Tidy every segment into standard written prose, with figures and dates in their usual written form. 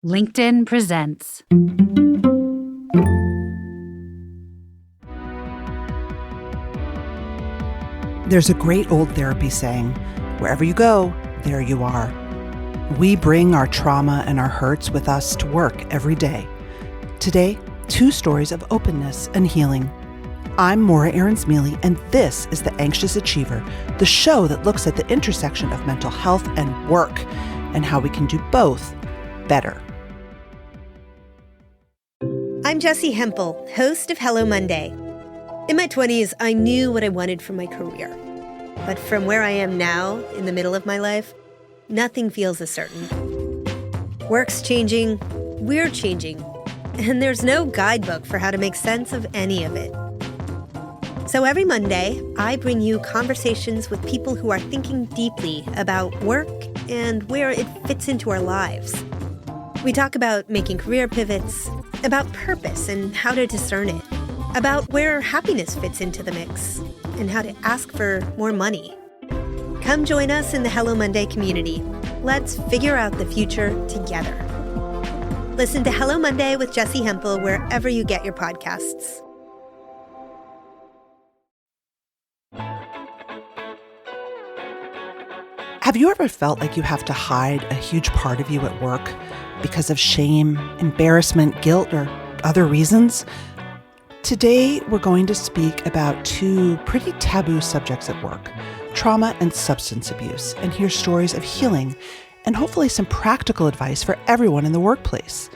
LinkedIn presents. There's a great old therapy saying, wherever you go, there you are. We bring our trauma and our hurts with us to work every day. Today, 2 stories of openness and healing. I'm Morra Aarons-Mele, and this is The Anxious Achiever, the show that looks at the intersection of mental health and work, and how we can do both better. I'm Jessie Hempel, host of Hello Monday. In my 20s, I knew what I wanted from my career. But from where I am now, in the middle of my life, nothing feels as certain. Work's changing, we're changing, and there's no guidebook for how to make sense of any of it. So every Monday, I bring you conversations with people who are thinking deeply about work and where it fits into our lives. We talk about making career pivots, about purpose and how to discern it, about where happiness fits into the mix, and how to ask for more money. Come join us in the Hello Monday community. Let's figure out the future together. Listen to Hello Monday with Jessie Hempel wherever you get your podcasts. Have you ever felt like you have to hide a huge part of you at work because of shame, embarrassment, guilt, or other reasons? Today, we're going to speak about 2 pretty taboo subjects at work, trauma and substance abuse, and hear stories of healing and hopefully some practical advice for everyone in the workplace.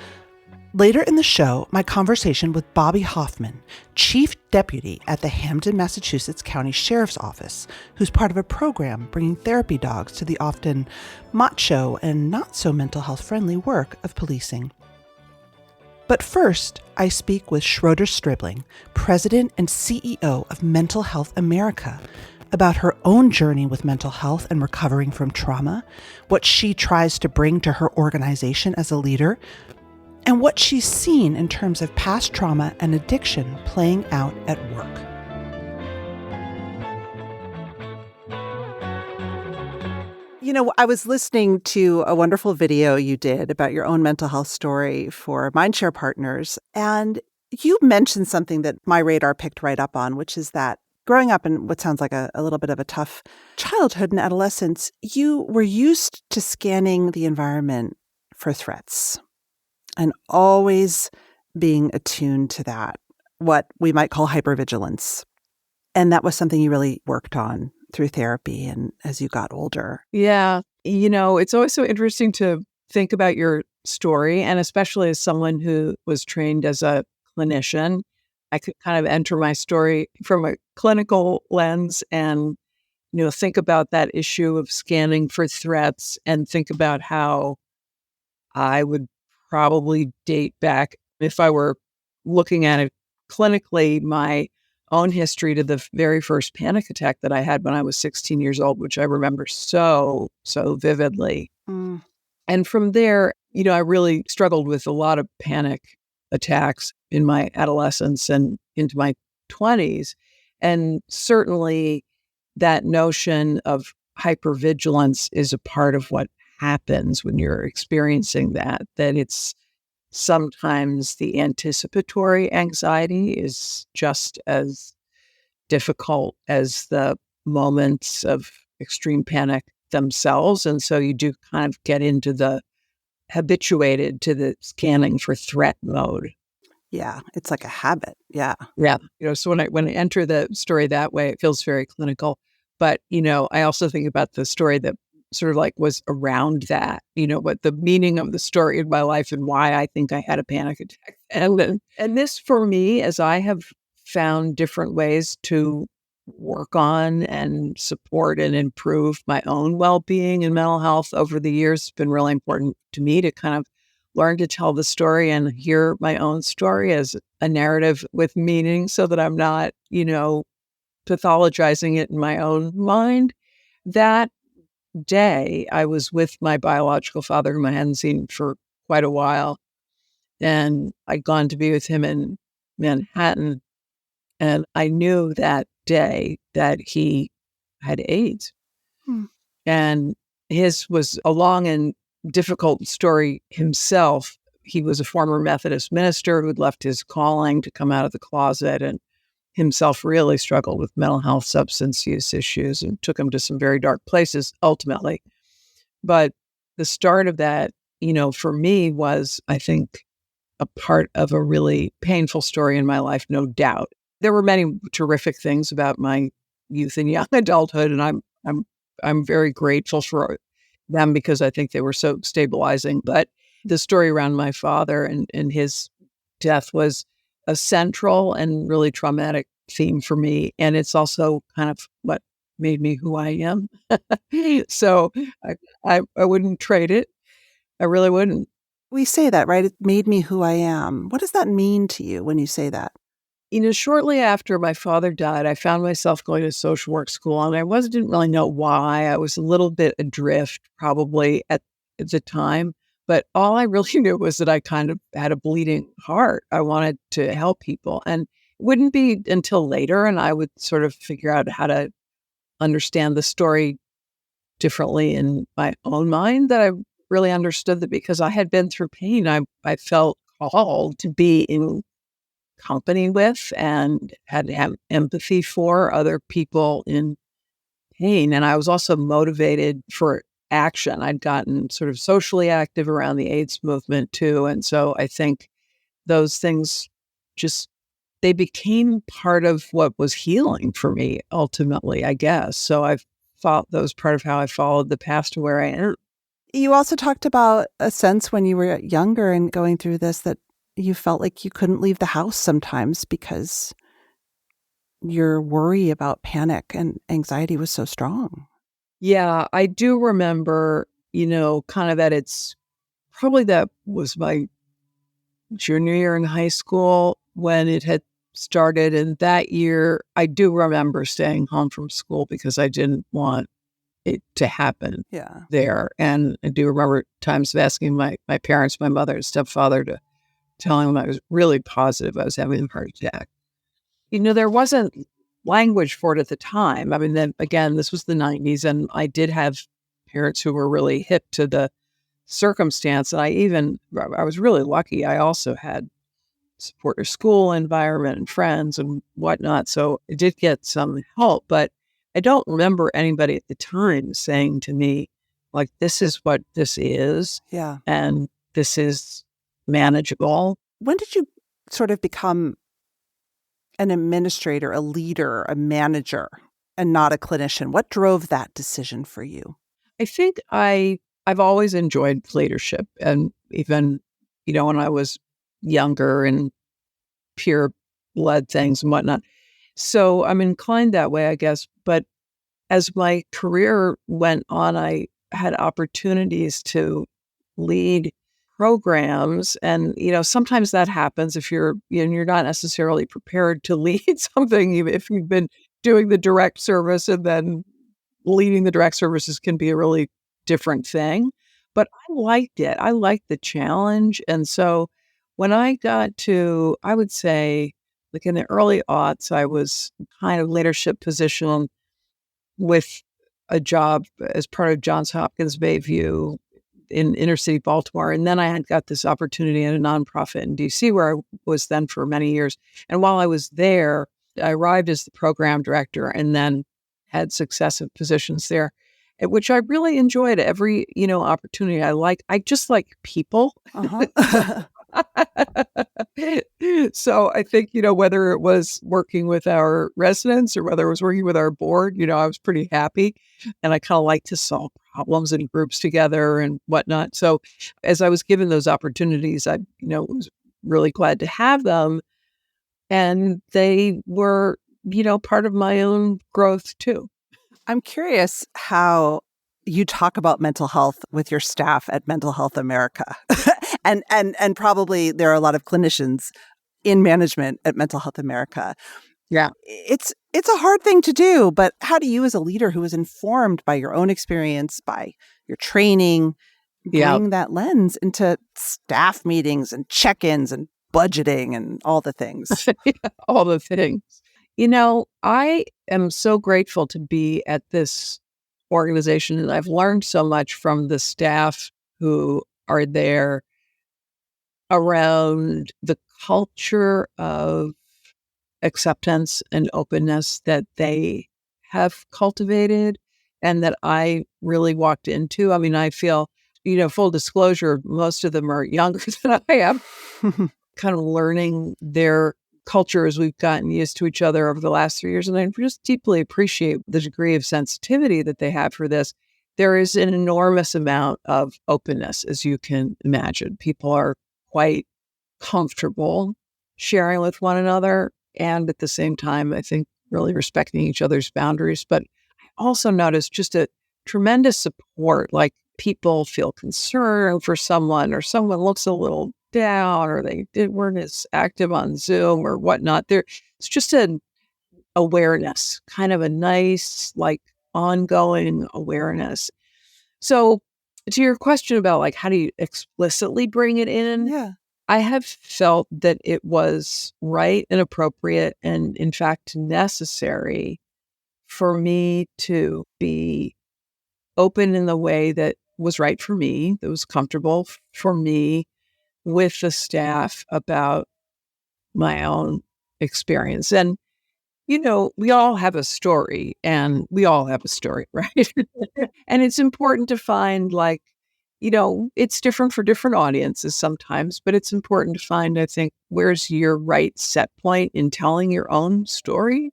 Later in the show, my conversation with Bobby Hoffman, Chief Deputy at the Hampden, Massachusetts County Sheriff's Office, who's part of a program bringing therapy dogs to the often macho and not so mental health friendly work of policing. But first, I speak with Schroeder Stribling, President and CEO of Mental Health America, about her own journey with mental health and recovering from trauma, what she tries to bring to her organization as a leader, and what she's seen in terms of past trauma and addiction playing out at work. You know, I was listening to a wonderful video you did about your own mental health story for Mindshare Partners, and you mentioned something that my radar picked right up on, which is that growing up in what sounds like a little bit of a tough childhood and adolescence, you were used to scanning the environment for threats and always being attuned to that, what we might call hypervigilance. And that was something you really worked on through therapy and as you got older. Yeah. You know, it's always so interesting to think about your story, and especially as someone who was trained as a clinician, I could kind of enter my story from a clinical lens and, think about that issue of scanning for threats and think about how I would probably date back, if I were looking at it clinically, my own history to the very first panic attack that I had when I was 16 years old, which I remember so vividly. Mm. And from there, I really struggled with a lot of panic attacks in my adolescence and into my 20s. And certainly that notion of hypervigilance is a part of what happens when you're experiencing that it's sometimes the anticipatory anxiety is just as difficult as the moments of extreme panic themselves. And so you do kind of get into the habituated to the scanning for threat mode. Yeah, it's like a habit. Yeah. Yeah. So when I enter the story that way, it feels very clinical. But, I also think about the story that sort of like was around that, what the meaning of the story in my life and why I think I had a panic attack. And this for me, as I have found different ways to work on and support and improve my own well-being and mental health over the years, it's been really important to me to kind of learn to tell the story and hear my own story as a narrative with meaning so that I'm not, pathologizing it in my own mind. That day, I was with my biological father, whom I hadn't seen for quite a while. And I'd gone to be with him in Manhattan. And I knew that day that he had AIDS. Hmm. And his was a long and difficult story himself. He was a former Methodist minister who'd left his calling to come out of the closet, and himself really struggled with mental health, substance use issues, and took him to some very dark places ultimately. But the start of that, for me was, I think, a part of a really painful story in my life, no doubt. There were many terrific things about my youth and young adulthood, and I'm very grateful for them because I think they were so stabilizing. But the story around my father and his death was a central and really traumatic theme for me. And it's also kind of what made me who I am. So I wouldn't trade it. I really wouldn't. We say that, right? It made me who I am. What does that mean to you when you say that? Shortly after my father died, I found myself going to social work school, and didn't really know why. I was a little bit adrift probably at the time, but all I really knew was that I kind of had a bleeding heart. I wanted to help people, and it wouldn't be until later, and I would sort of figure out how to understand the story differently in my own mind, that I really understood that because I had been through pain, I felt called to be in company with and had to have empathy for other people in pain. And I was also motivated for action. I'd gotten sort of socially active around the AIDS movement too. And so I think those things they became part of what was healing for me ultimately, I guess. So that was part of how I followed the path to where I am. You also talked about a sense when you were younger and going through this that you felt like you couldn't leave the house sometimes because your worry about panic and anxiety was so strong. Yeah, I do remember, kind of that was my junior year in high school when it had started. And that year, I do remember staying home from school because I didn't want it to happen there. And I do remember times of asking my parents, my mother and stepfather, to telling them I was really positive I was having a heart attack. There wasn't language for it at the time. I mean, then again, this was the 90s, and I did have parents who were really hip to the circumstance. And I was really lucky. I also had supportive school environment and friends and whatnot. So I did get some help, but I don't remember anybody at the time saying to me, like, this is what this is. Yeah. And this is manageable. When did you sort of become an administrator, a leader, a manager, and not a clinician? What drove that decision for you? I think I've always enjoyed leadership, and even, when I was younger and peer-led things and whatnot. So I'm inclined that way, I guess. But as my career went on, I had opportunities to lead programs. And, sometimes that happens if you're not necessarily prepared to lead something, if you've been doing the direct service, and then leading the direct services can be a really different thing. But I liked it. I liked the challenge. And so when I got to, I would say, like in the early aughts, I was kind of leadership position with a job as part of Johns Hopkins Bayview in inner city Baltimore. And then I had got this opportunity at a nonprofit in DC where I was then for many years. And while I was there, I arrived as the program director and then had successive positions there, which I really enjoyed every, opportunity. I just like people. Uh-huh. So I think, whether it was working with our residents or whether it was working with our board, I was pretty happy, and I kind of like to solve problems in groups together and whatnot. So as I was given those opportunities, I, was really glad to have them. And they were, part of my own growth too. I'm curious how you talk about mental health with your staff at Mental Health America. and probably there are a lot of clinicians in management at Mental Health America. Yeah. It's a hard thing to do, but how do you as a leader who is informed by your own experience, by your training, bring that lens into staff meetings and check-ins and budgeting and all the things? All the things. I am so grateful to be at this organization, and I've learned so much from the staff who are there around the culture of acceptance and openness that they have cultivated and that I really walked into. I mean, I feel, full disclosure, most of them are younger than I am, kind of learning their culture as we've gotten used to each other over the last 3 years. And I just deeply appreciate the degree of sensitivity that they have for this. There is an enormous amount of openness, as you can imagine. People are quite comfortable sharing with one another. And at the same time, I think really respecting each other's boundaries. But I also noticed just a tremendous support, like people feel concerned for someone or someone looks a little down or they weren't as active on Zoom or whatnot. It's just an awareness, kind of a nice, like ongoing awareness. So to your question about like, how do you explicitly bring it in? Yeah. I have felt that it was right and appropriate and, in fact, necessary for me to be open in the way that was right for me, that was comfortable for me with the staff about my own experience. And, we all have a story right? And it's important to find like, it's different for different audiences sometimes, but it's important to find, I think, where's your right set point in telling your own story,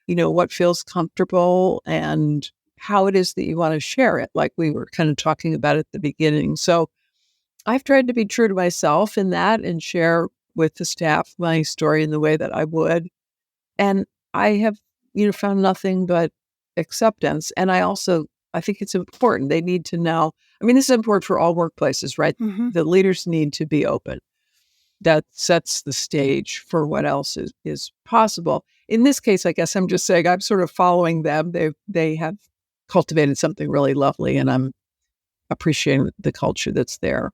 what feels comfortable and how it is that you want to share it, like we were kind of talking about at the beginning. So I've tried to be true to myself in that and share with the staff my story in the way that I would. And I have, found nothing but acceptance. And I think it's important. They need to know. I mean, this is important for all workplaces, right? Mm-hmm. The leaders need to be open. That sets the stage for what else is possible. In this case, I guess I'm just saying I'm sort of following them. They have cultivated something really lovely, and I'm appreciating the culture that's there.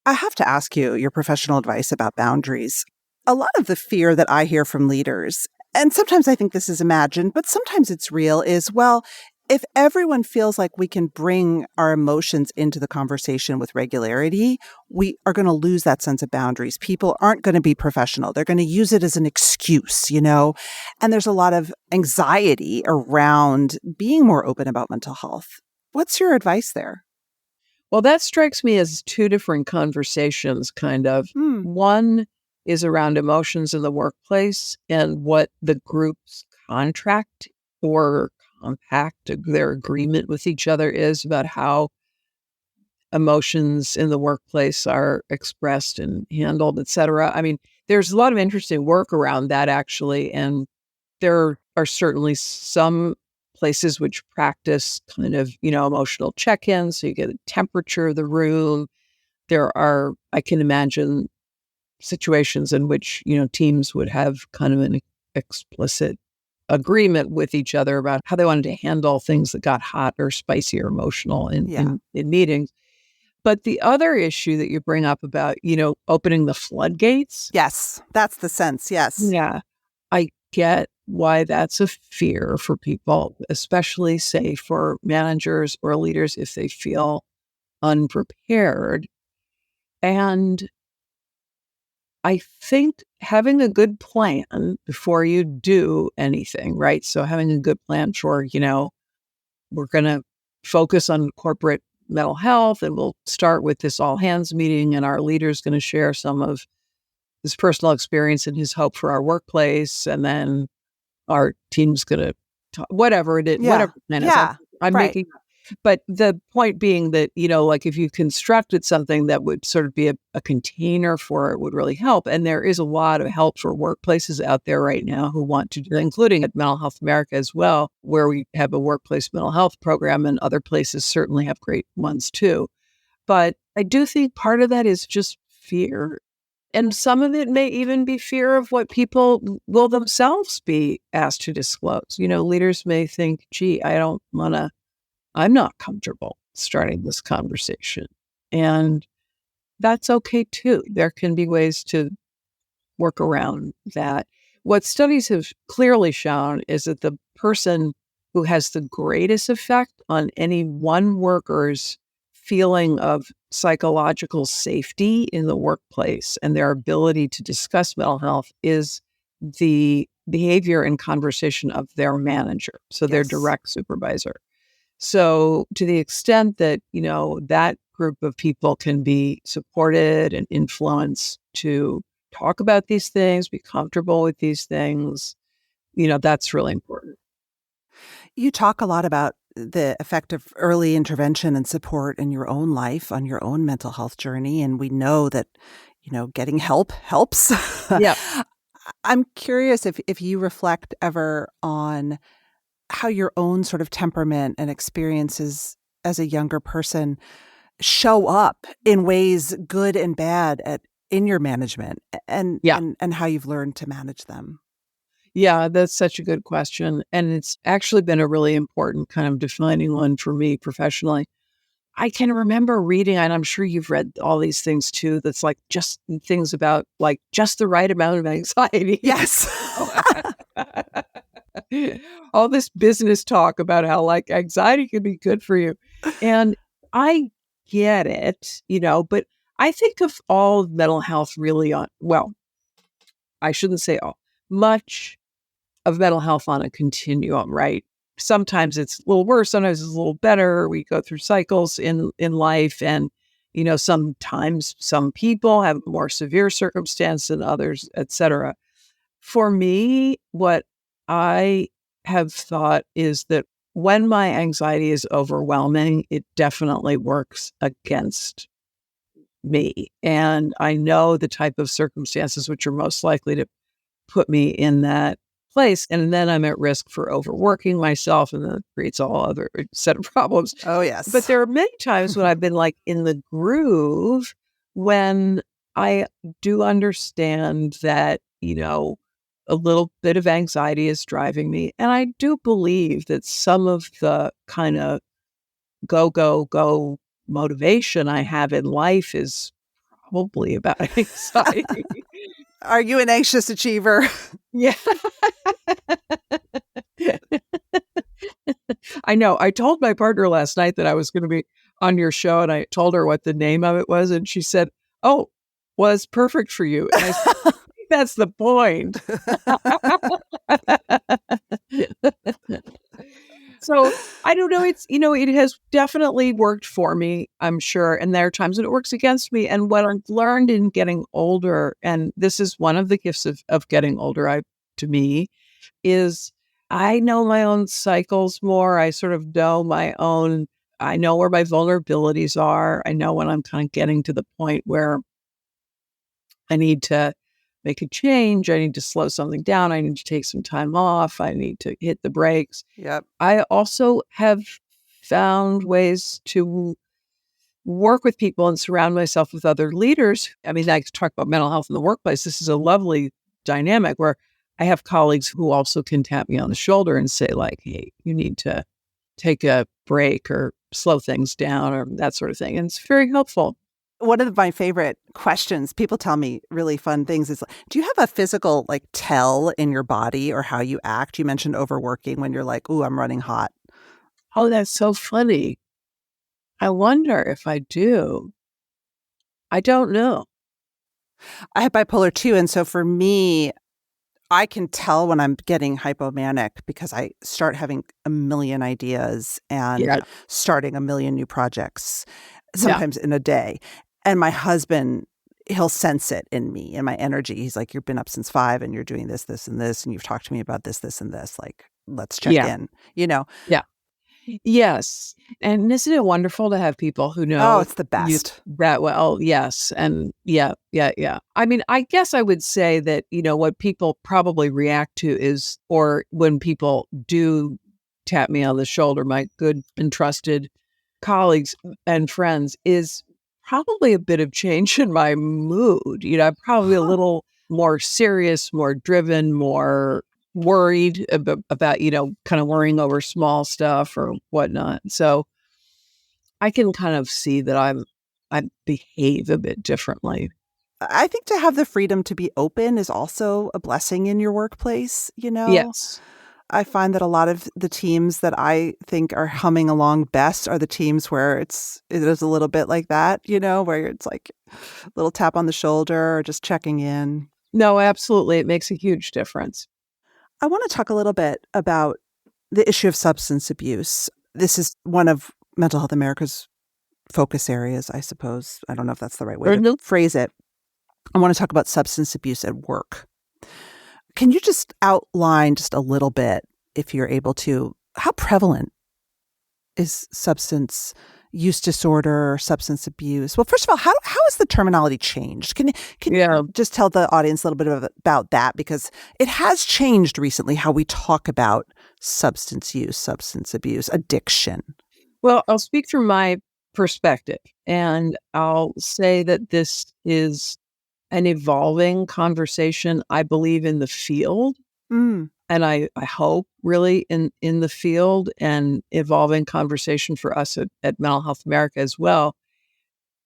I have to ask you your professional advice about boundaries. A lot of the fear that I hear from leaders, and sometimes I think this is imagined, but sometimes it's real, is, well, if everyone feels like we can bring our emotions into the conversation with regularity, we are going to lose that sense of boundaries. People aren't going to be professional. They're going to use it as an excuse, And there's a lot of anxiety around being more open about mental health. What's your advice there? Well, that strikes me as two different conversations, kind of. One is around emotions in the workplace and what the group's contract or compact, their agreement with each other is about how emotions in the workplace are expressed and handled, et cetera. I mean, there's a lot of interesting work around that, actually. And there are certainly some places which practice kind of, emotional check-ins. So you get a temperature of the room. There are, I can imagine, situations in which, teams would have kind of an explicit agreement with each other about how they wanted to handle things that got hot or spicy or emotional in meetings. But the other issue that you bring up about, opening the floodgates. Yes, that's the sense. Yes. Yeah. I get why that's a fear for people, especially, say, for managers or leaders if they feel unprepared. And I think having a good plan before you do anything, right? So having a good plan for, we're going to focus on corporate mental health and we'll start with this all hands meeting and our leader's going to share some of his personal experience and his hope for our workplace. And then our team's going to talk, whatever it is, whatever the plan is. I'm right. making. But the point being that, like if you constructed something that would sort of be a container for it would really help. And there is a lot of help for workplaces out there right now who want to do, including at Mental Health America as well, where we have a workplace mental health program and other places certainly have great ones too. But I do think part of that is just fear. And some of it may even be fear of what people will themselves be asked to disclose. Leaders may think, gee, I'm not comfortable starting this conversation. And that's okay too. There can be ways to work around that. What studies have clearly shown is that the person who has the greatest effect on any one worker's feeling of psychological safety in the workplace and their ability to discuss mental health is the behavior and conversation of their manager, so their Yes. direct supervisor. So to the extent that, that group of people can be supported and influenced to talk about these things, be comfortable with these things, that's really important. You talk a lot about the effect of early intervention and support in your own life on your own mental health journey. And we know that, getting help helps. Yeah. I'm curious if you reflect ever on how your own sort of temperament and experiences as a younger person show up in ways good and bad in your management and how you've learned to manage them. Yeah, that's such a good question. And it's actually been a really important kind of defining one for me professionally. I can remember reading, and I'm sure you've read all these things too, that's like just things about like just the right amount of anxiety. Yes. All this business talk about how like anxiety can be good for you. And I get it, but I think of all mental health really I shouldn't say all, much of mental health on a continuum, right? Sometimes it's a little worse, sometimes it's a little better. We go through cycles in life, and sometimes some people have more severe circumstance than others, etc. For me, what I have thought is that when my anxiety is overwhelming, it definitely works against me. And I know the type of circumstances which are most likely to put me in that place. And then I'm at risk for overworking myself, and that creates a whole other set of problems. Oh, yes. But there are many times when I've been like in the groove when I do understand that, a little bit of anxiety is driving me. And I do believe that some of the kind of go motivation I have in life is probably about anxiety. Are you an anxious achiever? Yeah. I know. I told my partner last night that I was going to be on your show, and I told her what the name of it was, and she said, "Oh, was perfect for you." And I said, "I think that's the point." So I don't know. It's, it has definitely worked for me, I'm sure. And there are times when it works against me. And what I've learned in getting older, and this is one of the gifts of getting older, to me, is I know my own cycles more. I sort of know I know where my vulnerabilities are. I know when I'm kind of getting to the point where I need to make a change. I need to slow something down. I need to take some time off. I need to hit the brakes. Yep. I also have found ways to work with people and surround myself with other leaders. I mean, I talk about mental health in the workplace. This is a lovely dynamic where I have colleagues who also can tap me on the shoulder and say like, hey, you need to take a break or slow things down or that sort of thing. And it's very helpful. One of my favorite questions, people tell me really fun things, is do you have a physical tell in your body or how you act? You mentioned overworking when you're like, ooh, I'm running hot. Oh, that's so funny. I wonder if I do. I don't know. I have bipolar too. And so for me, I can tell when I'm getting hypomanic because I start having a million ideas and starting a million new projects, sometimes in a day. And my husband, he'll sense it in me, in my energy. He's like, you've been up since 5 and you're doing this, this, and this. And you've talked to me about this, this, and this. Like, let's check in, Yeah. Yes. And isn't it wonderful to have people who know? Oh, it's the best. That well, yes. And yeah. I mean, I guess I would say that, what people probably react to is, or when people do tap me on the shoulder, my good and trusted colleagues and friends, is probably a bit of change in my mood. I'm probably a little more serious, more driven, more worried about, kind of worrying over small stuff or whatnot. So I can kind of see that I behave a bit differently. I think to have the freedom to be open is also a blessing in your workplace, Yes. I find that a lot of the teams that I think are humming along best are the teams where it is a little bit like that, where it's like a little tap on the shoulder or just checking in. No, absolutely. It makes a huge difference. I want to talk a little bit about the issue of substance abuse. This is one of Mental Health America's focus areas, I suppose. I don't know if that's the right way to phrase it. I want to talk about substance abuse at work. Can you just outline just a little bit, if you're able to, how prevalent is substance use disorder or substance abuse? Well, first of all, how has the terminology changed? Can you just tell the audience a little bit about that? Because it has changed recently how we talk about substance use, substance abuse, addiction. Well, I'll speak from my perspective, and I'll say that this is an evolving conversation, I believe, in the field. And I hope really in the field, and evolving conversation for us at Mental Health America as well.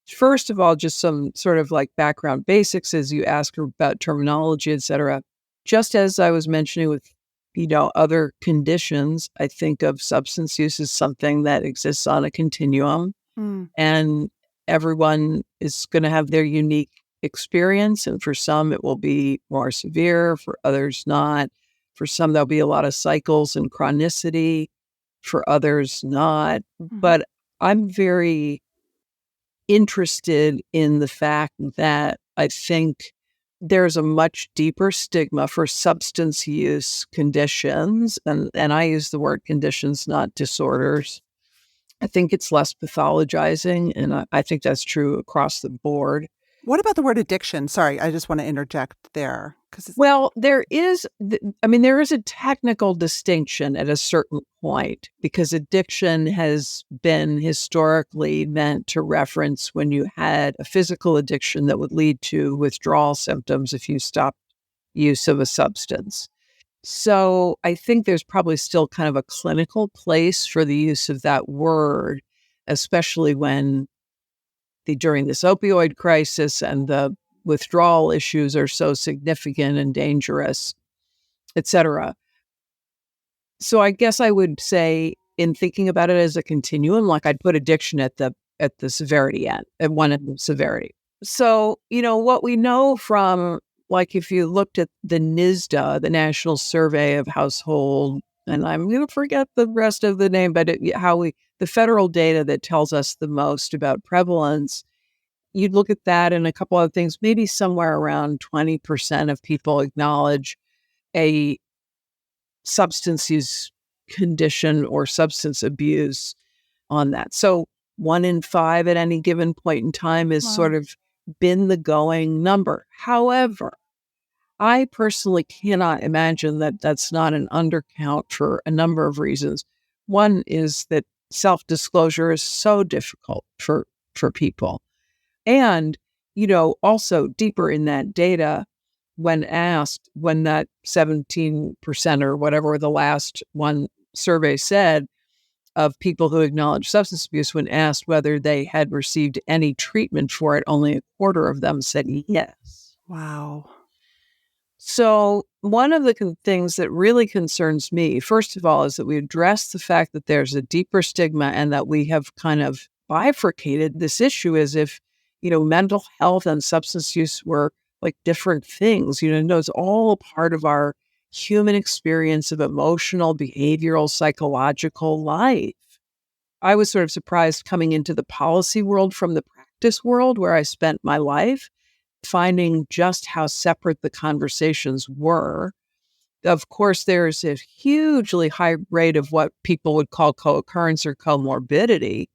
First of all, just some sort of like background basics as you ask about terminology, et cetera. Just as I was mentioning with, other conditions, I think of substance use as something that exists on a continuum, and everyone is going to have their unique experience. And for some, it will be more severe, for others not. For some, there'll be a lot of cycles and chronicity, for others not. But I'm very interested in the fact that I think there's a much deeper stigma for substance use conditions. And I use the word conditions, not disorders. I think it's less pathologizing, and I think that's true across the board. What about the word addiction? Sorry, I just want to interject there. Well, there is a technical distinction at a certain point, because addiction has been historically meant to reference when you had a physical addiction that would lead to withdrawal symptoms if you stopped use of a substance. So I think there's probably still kind of a clinical place for the use of that word, especially when during this opioid crisis and the withdrawal issues are so significant and dangerous, et cetera. So I guess I would say, in thinking about it as a continuum, like I'd put addiction at the severity end, at one end of severity. So, what we know from, like, if you looked at the NSDA, the National Survey of Household, and I'm going to forget the rest of the name, but the federal data that tells us the most about prevalence, you'd look at that and a couple other things, maybe somewhere around 20% of people acknowledge a substance use condition or substance abuse on that. So 1 in 5 at any given point in time is sort of been the going number. However, I personally cannot imagine that that's not an undercount for a number of reasons. One is that self-disclosure is so difficult for people. And, also deeper in that data, when asked, when that 17% or whatever the last one survey said of people who acknowledge substance abuse, when asked whether they had received any treatment for it, only a quarter of them said yes. Wow. So one of the things that really concerns me, first of all, is that we address the fact that there's a deeper stigma and that we have kind of bifurcated this issue as if, mental health and substance use were like different things. It's all a part of our human experience of emotional, behavioral, psychological life. I was sort of surprised coming into the policy world from the practice world where I spent my life, finding just how separate the conversations were. Of course, there's a hugely high rate of what people would call co-occurrence or comorbidity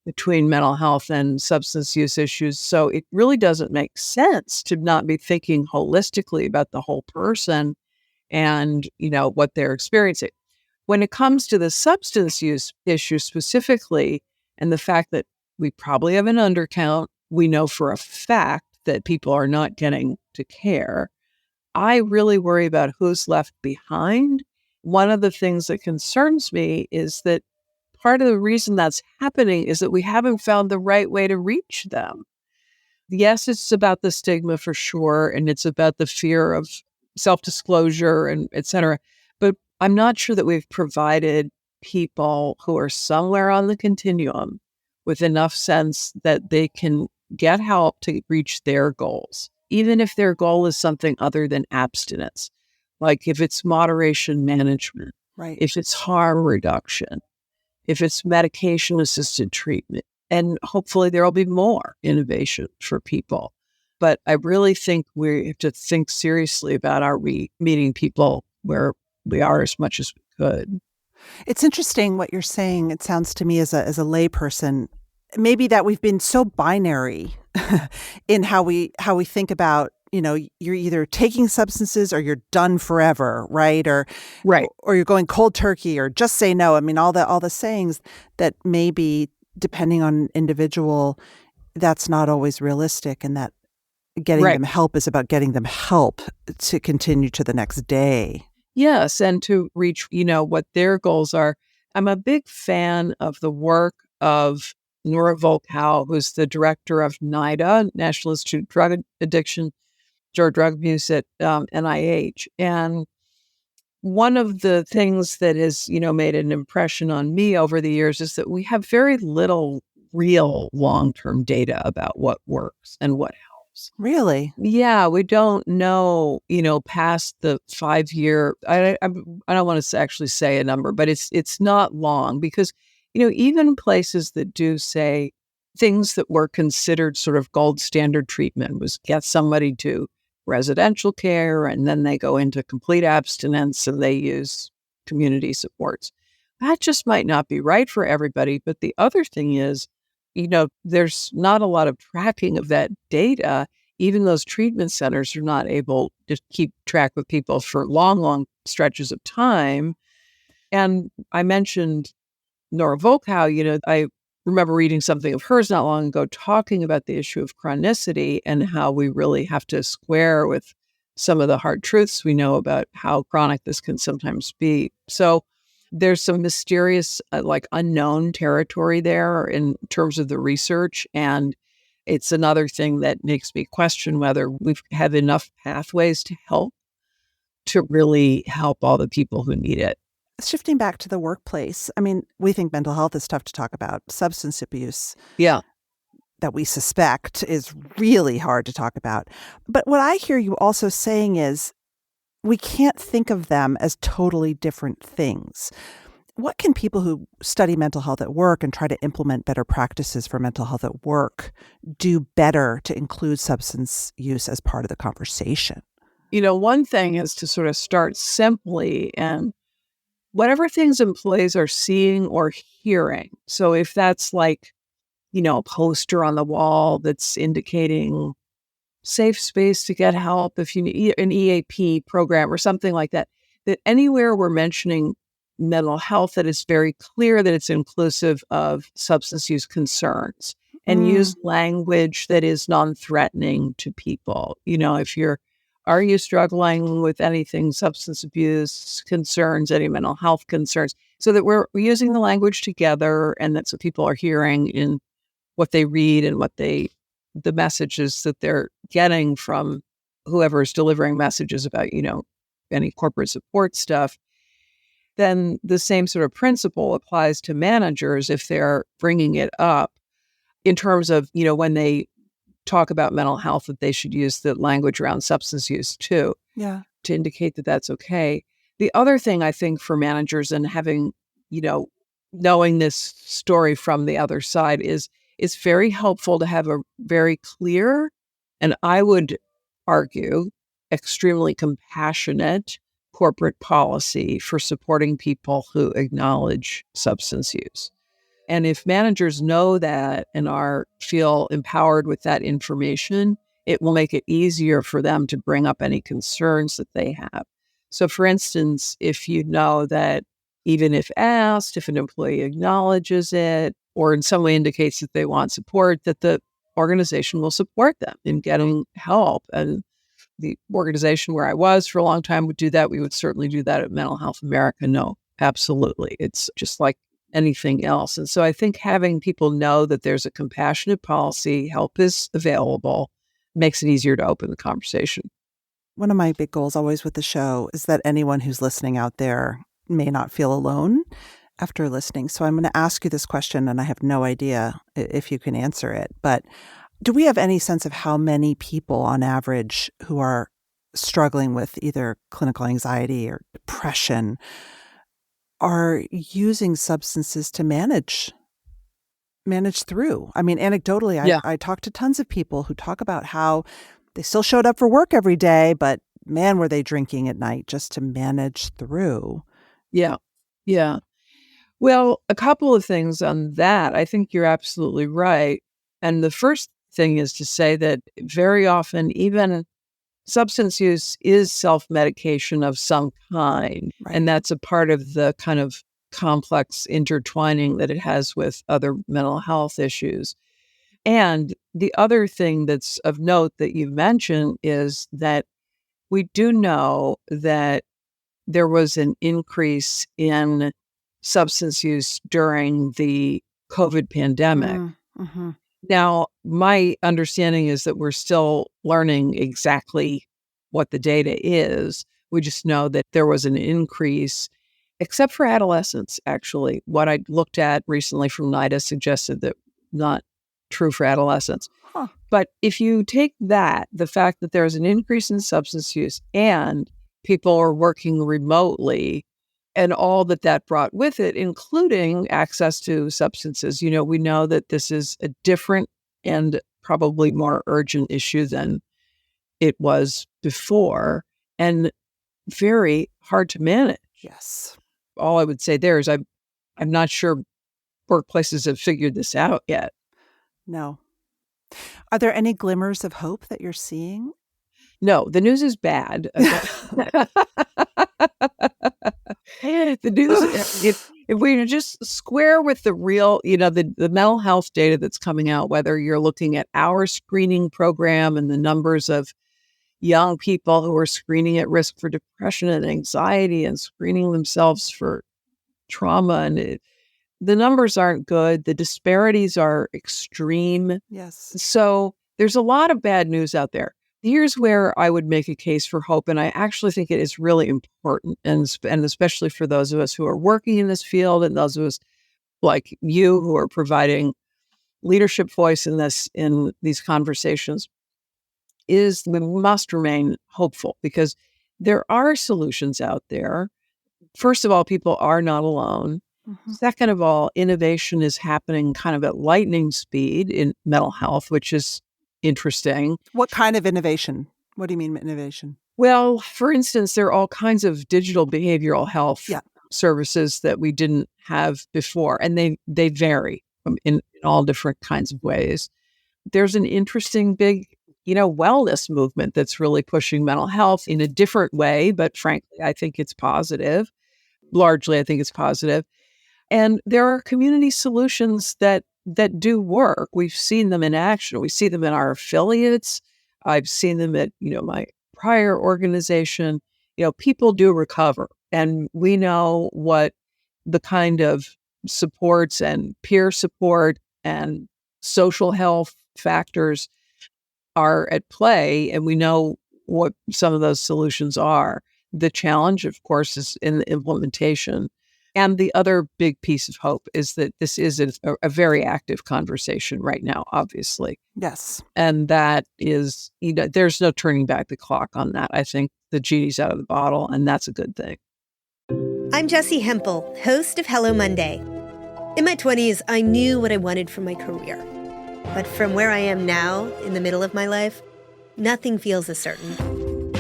between mental health and substance use issues. So it really doesn't make sense to not be thinking holistically about the whole person and, what they're experiencing. When it comes to the substance use issue specifically, and the fact that we probably have an undercount, we know for a fact that people are not getting to care, I really worry about who's left behind. One of the things that concerns me is that part of the reason that's happening is that we haven't found the right way to reach them. Yes, it's about the stigma for sure, and it's about the fear of self-disclosure and et cetera. But I'm not sure that we've provided people who are somewhere on the continuum with enough sense that they can get help to reach their goals, even if their goal is something other than abstinence. Like if it's moderation management, Right. if it's harm reduction, if it's medication-assisted treatment, and hopefully there will be more innovation for people. But I really think we have to think seriously about, are we meeting people where we are as much as we could? It's interesting what you're saying. It sounds to me as a layperson, maybe that we've been so binary in how we think about, you're either taking substances or you're done forever, right? Right. Or you're going cold turkey or just say no. I mean, all the sayings that maybe depending on individual, that's not always realistic, and that getting Right. them help is about getting them help to continue to the next day. Yes, and to reach, what their goals are. I'm a big fan of the work of Morra, who's the director of NIDA, National Institute of Drug Addiction, or Drug Abuse at NIH. And one of the things that has, made an impression on me over the years is that we have very little real long-term data about what works and what helps. Really? Yeah, we don't know, past the 5-year. I don't want to actually say a number, but it's not long because, even places that do say things that were considered sort of gold standard treatment was get somebody to residential care and then they go into complete abstinence and they use community supports. That just might not be right for everybody. But the other thing is, there's not a lot of tracking of that data. Even those treatment centers are not able to keep track of people for long, long stretches of time. And I mentioned Nora Volkow, I remember reading something of hers not long ago talking about the issue of chronicity and how we really have to square with some of the hard truths we know about how chronic this can sometimes be. So there's some mysterious, unknown territory there in terms of the research. And it's another thing that makes me question whether we've had enough pathways to help to really help all the people who need it. Shifting back to the workplace, I mean, we think mental health is tough to talk about. Substance abuse, Yeah. that we suspect is really hard to talk about. But what I hear you also saying is we can't think of them as totally different things. What can people who study mental health at work and try to implement better practices for mental health at work do better to include substance use as part of the conversation? One thing is to sort of start simply and whatever things employees are seeing or hearing. So if that's a poster on the wall that's indicating safe space to get help, if you need an EAP program or something like that, that anywhere we're mentioning mental health, that it's very clear that it's inclusive of substance use concerns and use language that is non-threatening to people. Are you struggling with anything, substance abuse concerns, any mental health concerns, so that we're using the language together and that's what people are hearing in what they read and the messages that they're getting from whoever is delivering messages about, any corporate support stuff. Then the same sort of principle applies to managers if they're bringing it up in terms of, when they talk about mental health, that they should use the language around substance use too, Yeah. to indicate that that's okay. The other thing I think for managers and having, knowing this story from the other side is very helpful to have a very clear, and I would argue, extremely compassionate corporate policy for supporting people who acknowledge substance use. And if managers know that and feel empowered with that information, it will make it easier for them to bring up any concerns that they have. So for instance, if you know that even if asked, if an employee acknowledges it or in some way indicates that they want support, that the organization will support them in getting help. And the organization where I was for a long time would do that. We would certainly do that at Mental Health America. No, absolutely. It's just like anything else. And so I think having people know that there's a compassionate policy, help is available, makes it easier to open the conversation. One of my big goals always with the show is that anyone who's listening out there may not feel alone after listening. So I'm going to ask you this question, and I have no idea if you can answer it. But do we have any sense of how many people on average who are struggling with either clinical anxiety or depression are using substances to manage through? I mean, anecdotally, I talked to tons of people who talk about how they still showed up for work every day, but man, were they drinking at night just to manage through. Yeah. Yeah. Well, a couple of things on that. I think you're absolutely right. And the first thing is to say that very often, even substance use is self-medication of some kind. Right. And that's a part of the kind of complex intertwining that it has with other mental health issues. And the other thing that's of note that you mentioned is that we do know that there was an increase in substance use during the COVID pandemic. Mm-hmm. Now, my understanding is that we're still learning exactly what the data is. We just know that there was an increase, except for adolescents, actually. What I looked at recently from NIDA suggested that not true for adolescents. Huh. But if you take that, the fact that there's an increase in substance use and people are working remotely and all that that brought with it, including access to substances, we know that this is a different and probably more urgent issue than it was before and very hard to manage. Yes. All I would say there is I'm not sure workplaces have figured this out yet. No. Are there any glimmers of hope that you're seeing? No, the news is bad. The news, if we just square with the real, the mental health data that's coming out, whether you're looking at our screening program and the numbers of young people who are screening at risk for depression and anxiety and screening themselves for trauma, and the numbers aren't good. The disparities are extreme. Yes. So there's a lot of bad news out there. Here's where I would make a case for hope, and I actually think it is really important, and especially for those of us who are working in this field and those of us like you who are providing leadership voice in these conversations, is we must remain hopeful because there are solutions out there. First of all, people are not alone. Mm-hmm. Second of all, innovation is happening kind of at lightning speed in mental health, which is interesting. What kind of innovation? What do you mean innovation? Well, for instance, there are all kinds of digital behavioral health services that we didn't have before, and they vary in all different kinds of ways. There's an interesting big, wellness movement that's really pushing mental health in a different way, but frankly, I think it's positive. Largely, I think it's positive. And there are community solutions that do work. We've seen them in action. We see them in our affiliates. I've seen them at, my prior organization. People do recover. And we know what the kind of supports and peer support and social health factors are at play. And we know what some of those solutions are. The challenge, of course, is in the implementation. And the other big piece of hope is that this is a very active conversation right now, obviously. Yes. And that is, there's no turning back the clock on that. I think the genie's out of the bottle, and that's a good thing. I'm Jessie Hempel, host of Hello Monday. In my 20s, I knew what I wanted from my career. But from where I am now, in the middle of my life, nothing feels as certain.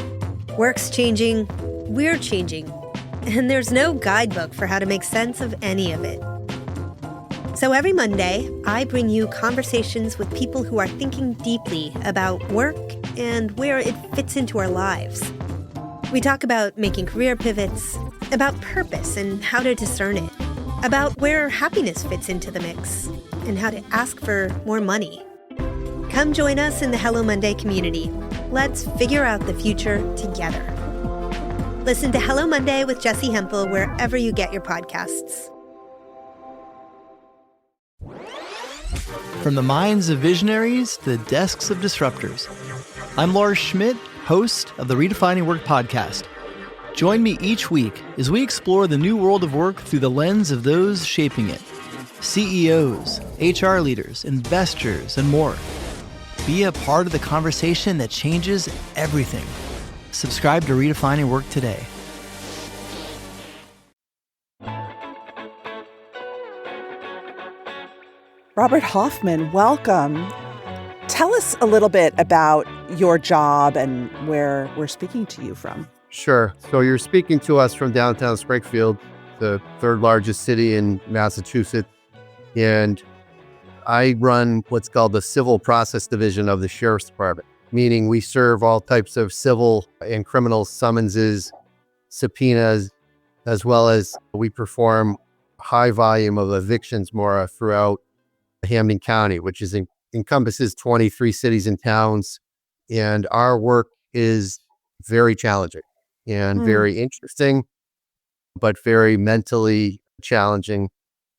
Work's changing, we're changing. And there's no guidebook for how to make sense of any of it. So every Monday, I bring you conversations with people who are thinking deeply about work and where it fits into our lives. We talk about making career pivots, about purpose and how to discern it, about where happiness fits into the mix, and how to ask for more money. Come join us in the Hello Monday community. Let's figure out the future together. Listen to Hello Monday with Jessie Hempel wherever you get your podcasts. From the minds of visionaries to the desks of disruptors, I'm Laura Schmidt, host of the Redefining Work podcast. Join me each week as we explore the new world of work through the lens of those shaping it. CEOs, HR leaders, investors, and more. Be a part of the conversation that changes everything. Subscribe to Redefining Work today. Robert Hoffman, welcome. Tell us a little bit about your job and where we're speaking to you from. Sure. So you're speaking to us from downtown Springfield, the third largest city in Massachusetts. And I run what's called the Civil Process Division of the Sheriff's Department, meaning we serve all types of civil and criminal summonses, subpoenas, as well as we perform high volume of evictions, Morra, throughout Hampden County, which encompasses 23 cities and towns. And our work is very challenging and very interesting, but very mentally challenging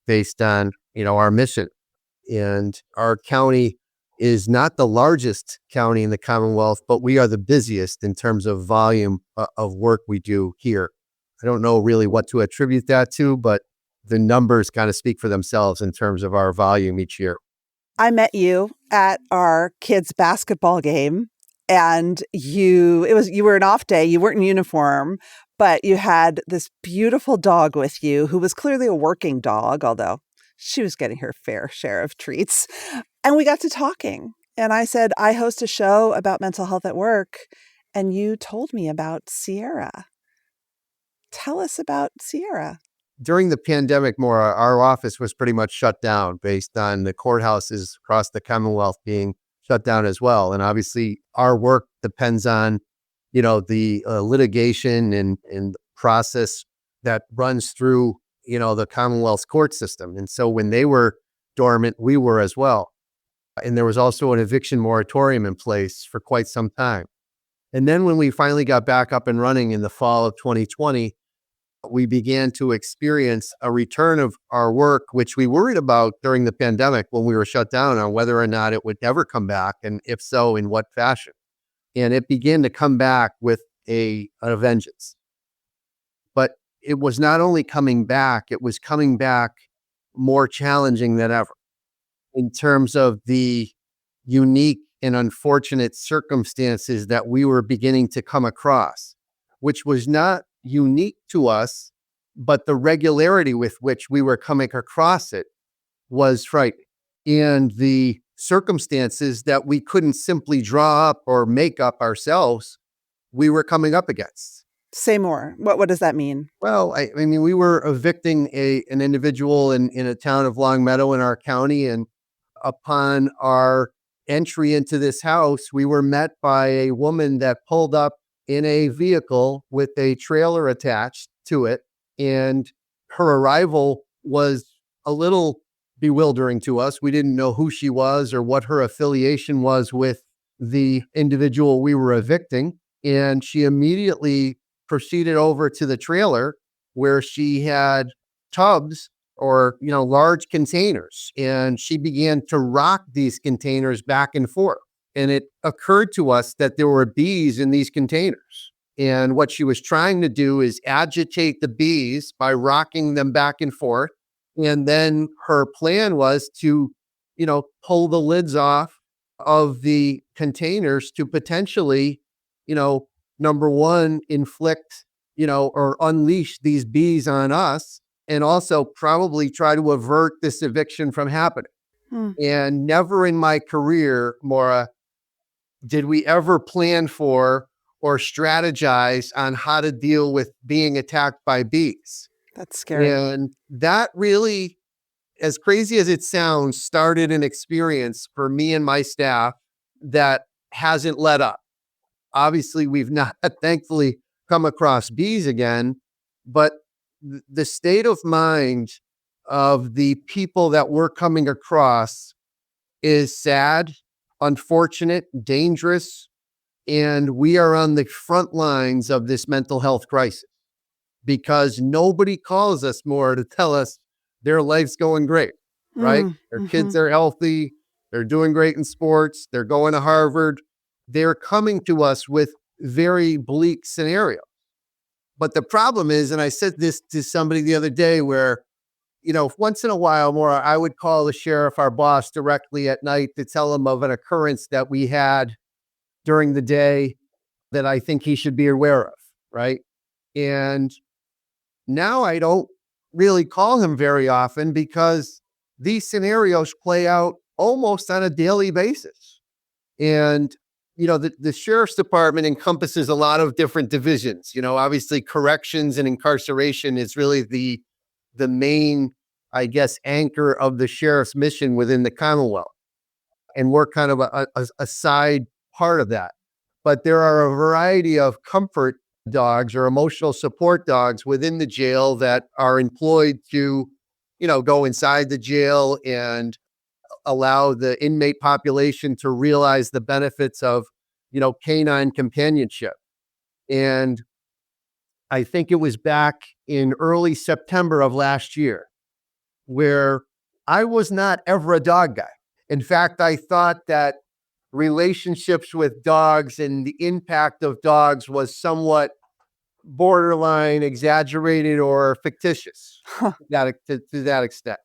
based on, our mission. And our county is not the largest county in the Commonwealth, but we are the busiest in terms of volume of work we do here. I don't know really what to attribute that to, but the numbers kind of speak for themselves in terms of our volume each year. I met you at our kids' basketball game, and you were an off day. You weren't in uniform, but you had this beautiful dog with you who was clearly a working dog, although she was getting her fair share of treats. And we got to talking. And I said, I host a show about mental health at work. And you told me about Sierra. Tell us about Sierra. During the pandemic, Morra, our office was pretty much shut down based on the courthouses across the Commonwealth being shut down as well. And obviously our work depends on, the litigation and process that runs through, the Commonwealth's court system. And so when they were dormant, we were as well. And there was also an eviction moratorium in place for quite some time. And then when we finally got back up and running in the fall of 2020, we began to experience a return of our work, which we worried about during the pandemic when we were shut down on whether or not it would ever come back, and if so, in what fashion. And it began to come back with a vengeance. But it was not only coming back, it was coming back more challenging than ever in terms of the unique and unfortunate circumstances that we were beginning to come across, which was not unique to us, but the regularity with which we were coming across it was frightening. And the circumstances that we couldn't simply draw up or make up ourselves, we were coming up against. Say more. What does that mean? Well, I mean, we were evicting an individual in a town of Long Meadow in our county. And upon our entry into this house, we were met by a woman that pulled up in a vehicle with a trailer attached to it. And her arrival was a little bewildering to us. We didn't know who she was or what her affiliation was with the individual we were evicting. And she immediately proceeded over to the trailer where she had tubs or, large containers. And she began to rock these containers back and forth. And it occurred to us that there were bees in these containers. And what she was trying to do is agitate the bees by rocking them back and forth. And then her plan was to, pull the lids off of the containers to potentially, number one, inflict, or unleash these bees on us, and also probably try to avert this eviction from happening. And never in my career, Morra, did we ever plan for or strategize on how to deal with being attacked by bees. That's scary. And that really, as crazy as it sounds, started an experience for me and my staff that hasn't let up. Obviously, we've not, thankfully, come across bees again, but the state of mind of the people that we're coming across is sad, unfortunate, dangerous, and we are on the front lines of this mental health crisis because nobody calls us more to tell us their life's going great, right? Their kids are healthy, they're doing great in sports, they're going to Harvard, they're coming to us with very bleak scenarios. But the problem is, and I said this to somebody the other day, where, once in a while, Maura, I would call the sheriff, our boss, directly at night to tell him of an occurrence that we had during the day that I think he should be aware of, right? And now I don't really call him very often because these scenarios play out almost on a daily basis. And, the sheriff's department encompasses a lot of different divisions. Obviously corrections and incarceration is really the main, I guess, anchor of the sheriff's mission within the Commonwealth. And we're kind of a side part of that. But there are a variety of comfort dogs or emotional support dogs within the jail that are employed to, go inside the jail and allow the inmate population to realize the benefits of, canine companionship. And I think it was back in early September of last year where I was not ever a dog guy. In fact, I thought that relationships with dogs and the impact of dogs was somewhat borderline exaggerated or fictitious to that extent.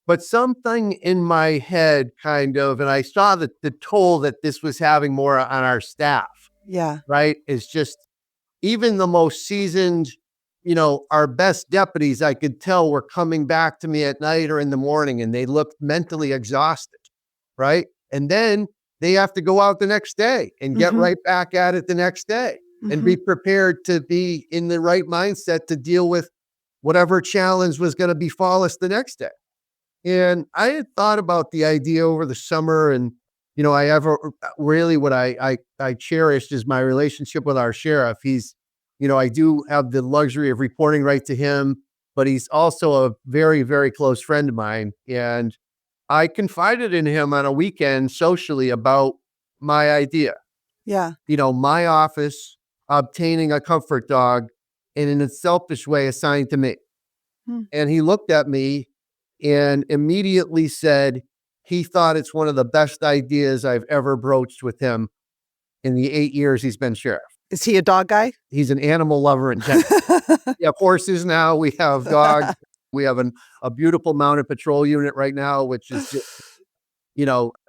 But something in my head and I saw the toll that this was having more on our staff, Yeah. right? Is just even the most seasoned, our best deputies, I could tell were coming back to me at night or in the morning and they looked mentally exhausted, right? And then they have to go out the next day and get right back at it the next day and be prepared to be in the right mindset to deal with whatever challenge was going to befall us the next day. And I had thought about the idea over the summer and, I ever really what I cherished is my relationship with our sheriff. He's, I do have the luxury of reporting right to him, but he's also a very, very close friend of mine. And I confided in him on a weekend socially about my idea. Yeah. My office obtaining a comfort dog and in a selfish way assigned to me. And he looked at me and immediately said he thought it's one of the best ideas I've ever broached with him in the 8 years he's been sheriff. Is he a dog guy? He's an animal lover and we have horses now. We have dogs. We have a beautiful mounted patrol unit right now, which is just,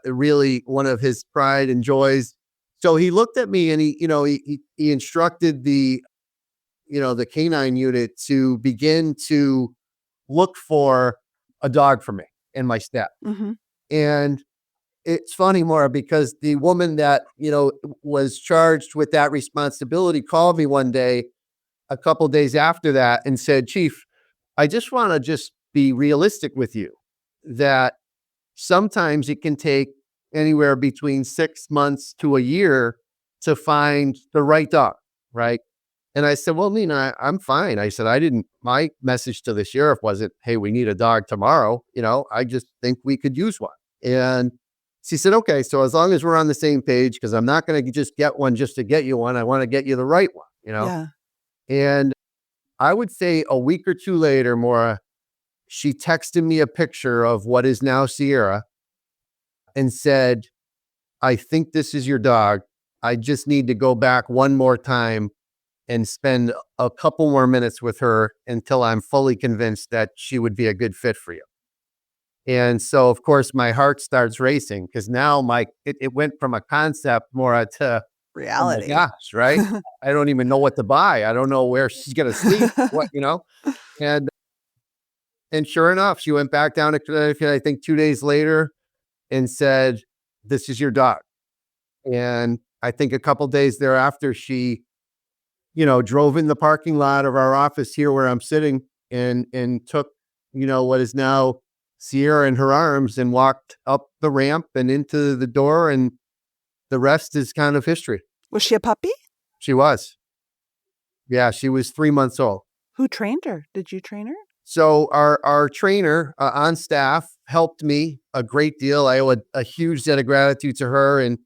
really one of his pride and joys. So he looked at me and he instructed the canine unit to begin to look for a dog for me and my staff. And it's funny, Morra, because the woman that, was charged with that responsibility called me one day, a couple days after that and said, Chief, I just want to be realistic with you that sometimes it can take anywhere between 6 months to a year to find the right dog, right? And I said, well, Nina, I'm fine. I said, my message to the sheriff wasn't, hey, we need a dog tomorrow. I just think we could use one. And she said, okay, so as long as we're on the same page, because I'm not going to just get one just to get you one. I want to get you the right one, Yeah. And I would say a week or two later, Morra, she texted me a picture of what is now Sierra and said, I think this is your dog. I just need to go back one more time and spend a couple more minutes with her until I'm fully convinced that she would be a good fit for you. And so, of course, my heart starts racing because now it went from a concept more to Reality. Oh my gosh, right? I don't even know what to buy. I don't know where she's going to sleep, And sure enough, she went back down to Connecticut, I think 2 days later and said, this is your dog. And I think a couple days thereafter, she drove in the parking lot of our office here where I'm sitting and took, what is now Sierra in her arms and walked up the ramp and into the door. And the rest is kind of history. Was she a puppy? She was. Yeah, she was 3 months old. Who trained her? Did you train her? So our trainer on staff helped me a great deal. I owe a huge debt of gratitude to her. And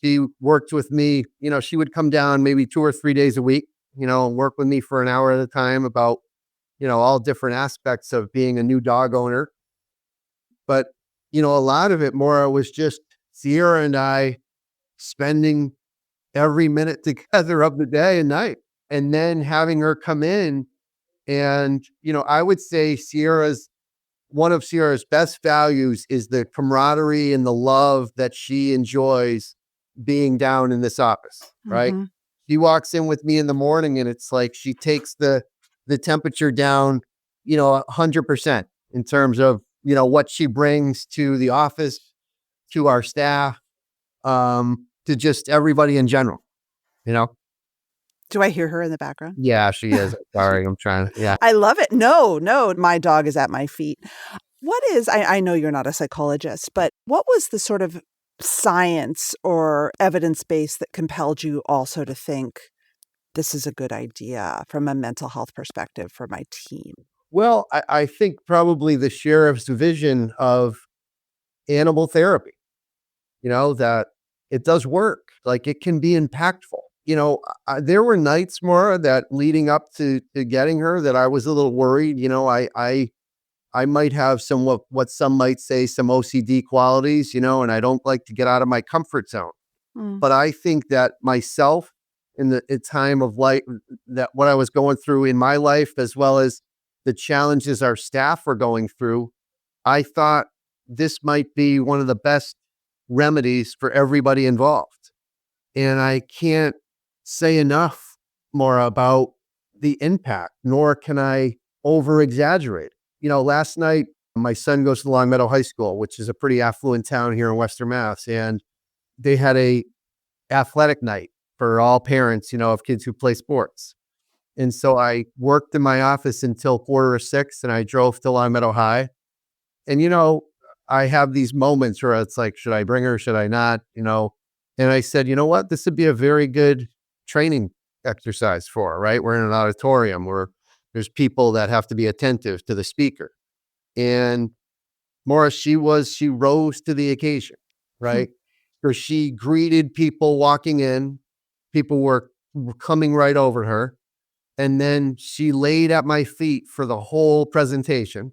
she worked with me. She would come down maybe 2 or 3 days a week, and work with me for an hour at a time about, all different aspects of being a new dog owner. But, a lot of it more was just Sierra and I spending every minute together of the day and night. And then having her come in and, I would say one of Sierra's best values is the camaraderie and the love that she enjoys being down in this office, right? Mhm. She walks in with me in the morning and it's like she takes the temperature down, 100% in terms of, what she brings to the office, to our staff, to just everybody in general, you know? Do I hear her in the background? Yeah, she is. Sorry, I'm trying to, yeah. I love it. No, my dog is at my feet. I know you're not a psychologist, but what was the sort of science or evidence base that compelled you also to think this is a good idea from a mental health perspective for my team? Well, I think probably the sheriff's vision of animal therapy, that it does work. Like it can be impactful. There were nights, Maura, that leading up to getting her that I was a little worried. I might have what some might say some OCD qualities, and I don't like to get out of my comfort zone. Mm. But I think that myself in the time of life, that what I was going through in my life, as well as the challenges our staff were going through, I thought this might be one of the best remedies for everybody involved. And I can't say enough more about the impact, nor can I over exaggerate. Last night, my son goes to Long Meadow High School, which is a pretty affluent town here in Western Mass. And they had a athletic night for all parents, of kids who play sports. And so I worked in my office until 5:45 and I drove to Long Meadow High. And, I have these moments where it's like, should I bring her? Should I not? And I said, you know what? This would be a very good training exercise for her, right? We're in an auditorium where there's people that have to be attentive to the speaker. And Morris, she rose to the occasion, right? Or she greeted people walking in. People were coming right over her. And then she laid at my feet for the whole presentation.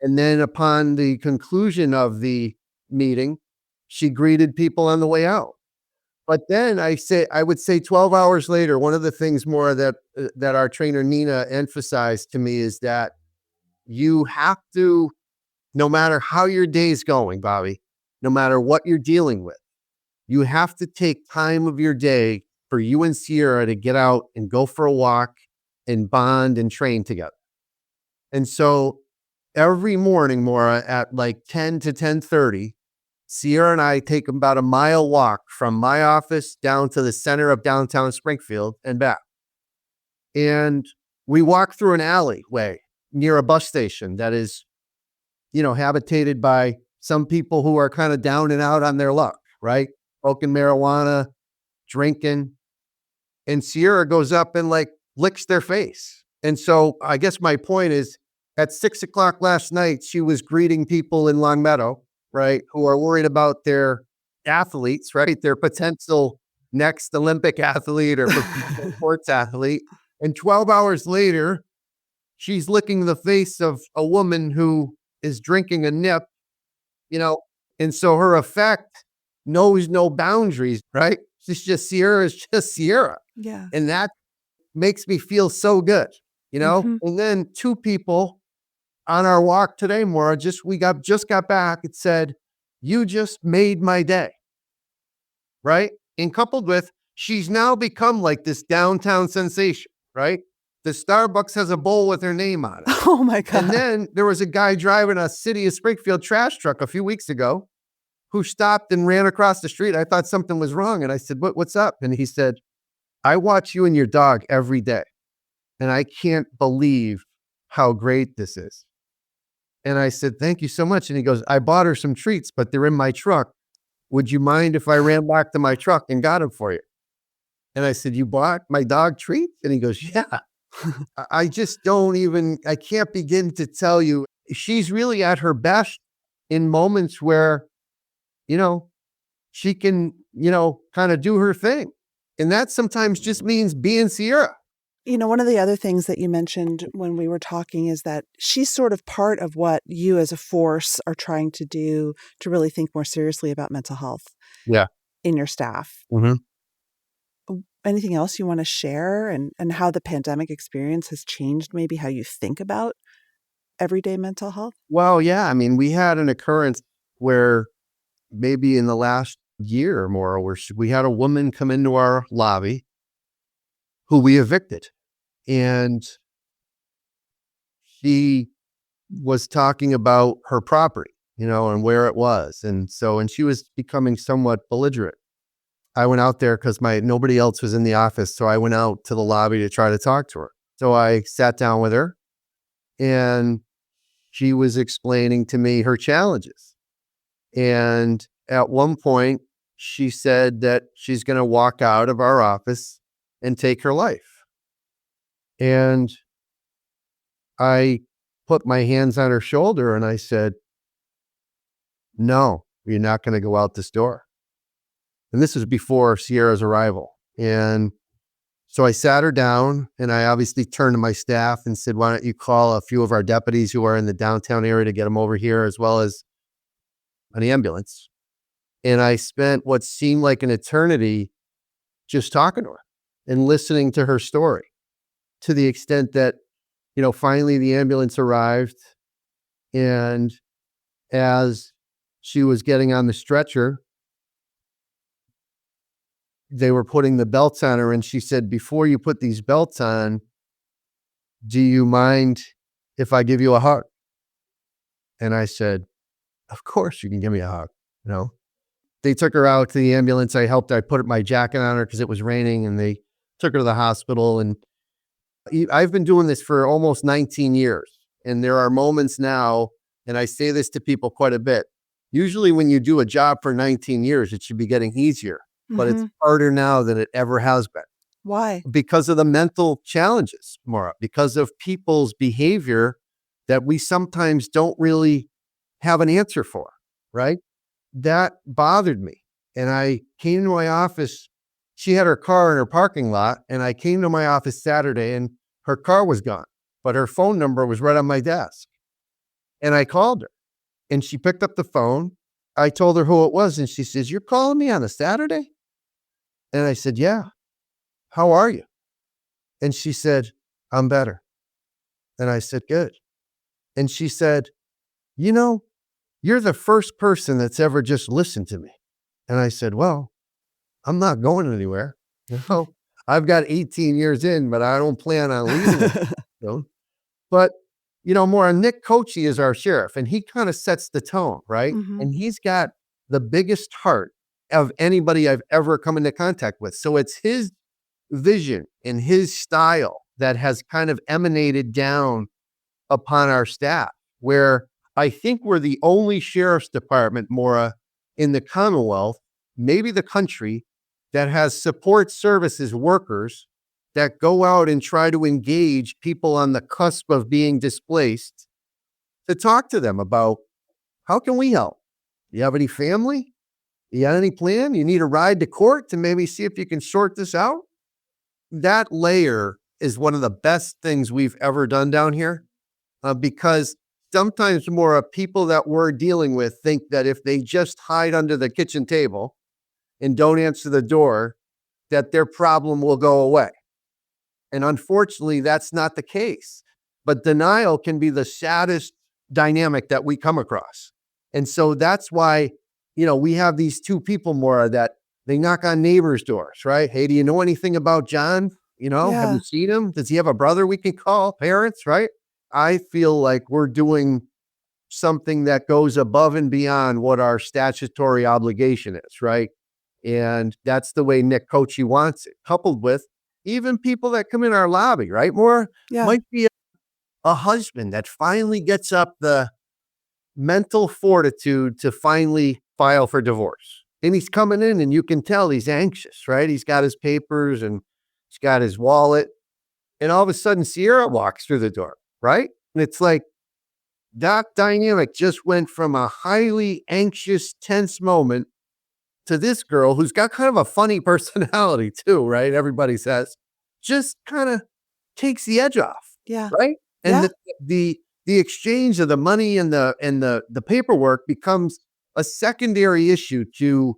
And then upon the conclusion of the meeting, she greeted people on the way out. But then I would say 12 hours later, one of the things more that our trainer Nina emphasized to me is that you have to, no matter how your day's going, Bobby, no matter what you're dealing with, you have to take time of your day for you and Sierra to get out and go for a walk and bond and train together. And so every morning, Morra, at like 10 to 10:30, Sierra and I take about a mile walk from my office down to the center of downtown Springfield and back. And we walk through an alleyway near a bus station that is, habitated by some people who are kind of down and out on their luck, right? Smoking marijuana, drinking. And Sierra goes up and like licks their face. And so I guess my point is at 6:00 last night, she was greeting people in Long Meadow, right, who are worried about their athletes, right, their potential next Olympic athlete or sports athlete. And 12 hours later, she's licking the face of a woman who is drinking a nip, and so her effect knows no boundaries, right? It's just Sierra is just Sierra. Yeah. And that makes me feel so good, Mhm. And then two people on our walk today, Morra, just got back. It said, "You just made my day." Right? And coupled with, she's now become like this downtown sensation, right? The Starbucks has a bowl with her name on it. Oh my God. And then there was a guy driving a City of Springfield trash truck a few weeks ago who stopped and ran across the street. I thought something was wrong. And I said, what's up? And he said, "I watch you and your dog every day. And I can't believe how great this is." And I said, "Thank you so much." And he goes, "I bought her some treats, but they're in my truck. Would you mind if I ran back to my truck and got them for you?" And I said, "You bought my dog treats?" And he goes, "Yeah." I just I can't begin to tell you. She's really at her best in moments where, she can, kind of do her thing. And that sometimes just means being Sierra. One of the other things that you mentioned when we were talking is that she's sort of part of what you as a force are trying to do to really think more seriously about mental health Yeah. in your staff. Mm-hmm. Anything else you want to share and how the pandemic experience has changed maybe how you think about everyday mental health? Well, yeah. I mean, we had an occurrence where maybe in the last year or more, where we had a woman come into our lobby who we evicted. And she was talking about her property, and where it was. And she was becoming somewhat belligerent. I went out there because nobody else was in the office. So I went out to the lobby to try to talk to her. So I sat down with her and she was explaining to me her challenges. And at one point, she said that she's going to walk out of our office and take her life. And I put my hands on her shoulder and I said, no, you're not going to go out this door. And this was before Sierra's arrival. And so I sat her down and I obviously turned to my staff and said, why don't you call a few of our deputies who are in the downtown area to get them over here, as well as an ambulance. And I spent what seemed like an eternity just talking to her and listening to her story, to the extent that, finally the ambulance arrived. And as she was getting on the stretcher, they were putting the belts on her. And she said, before you put these belts on, do you mind if I give you a hug? And I said, of course you can give me a hug. They took her out to the ambulance. I put my jacket on her because it was raining, and they took her to the hospital. And I've been doing this for almost 19 years. And there are moments now, and I say this to people quite a bit. Usually when you do a job for 19 years, it should be getting easier, but it's harder now than it ever has been. Why? Because of the mental challenges, Morra, because of people's behavior that we sometimes don't really have an answer for, right? That bothered me. And I came to my office. She had her car in her parking lot, and I came to my office Saturday and her car was gone, but her phone number was right on my desk. And I called her and she picked up the phone. I told her who it was and she says, you're calling me on a Saturday? And I said, yeah. How are you? And she said, I'm better. And I said, good. And she said, you're the first person that's ever just listened to me. And I said, well, I'm not going anywhere. I've got 18 years in, but I don't plan on leaving. But, Morra, Nick Cochi is our sheriff, and he kind of sets the tone, right? And he's got the biggest heart of anybody I've ever come into contact with. So it's his vision and his style that has kind of emanated down upon our staff, where I think we're the only sheriff's department, Morra, in the Commonwealth, maybe the country, that has support services workers that go out and try to engage people on the cusp of being displaced to talk to them about, how can we help? Do you have any family? You got any plan? You need a ride to court to maybe see if you can sort this out? That layer is one of the best things we've ever done down here, because sometimes more people that we're dealing with think that if they just hide under the kitchen table and don't answer the door, that their problem will go away. And unfortunately, that's not the case. But denial can be the saddest dynamic that we come across. And so that's why, we have these two people, Morra, that they knock on neighbors' doors, right? Hey, do you know anything about John? Have you seen him? Does he have a brother we can call? Parents, right? I feel like we're doing something that goes above and beyond what our statutory obligation is, right? And that's the way Nick Cochi wants it, coupled with even people that come in our lobby, right? Might be a husband that finally gets up the mental fortitude to finally file for divorce. And he's coming in and you can tell he's anxious, right? He's got his papers and he's got his wallet. And all of a sudden, Sierra walks through the door, right? And it's like that dynamic just went from a highly anxious, tense moment to this girl who's got kind of a funny personality too, right? Everybody says, just kind of takes the edge off. Yeah. Right. And the exchange of the money and the paperwork becomes a secondary issue to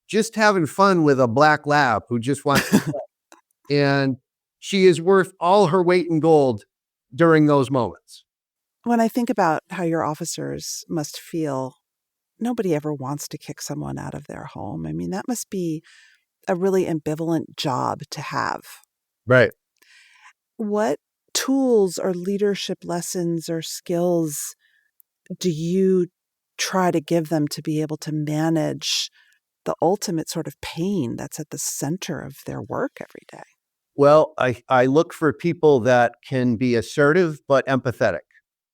just having fun with a black lab who just wants to play. And she is worth all her weight in gold during those moments. When I think about how your officers must feel, nobody ever wants to kick someone out of their home. I mean, that must be a really ambivalent job to have. Right. What tools or leadership lessons or skills do you try to give them to be able to manage the ultimate sort of pain that's at the center of their work every day? Well, I look for people that can be assertive but empathetic.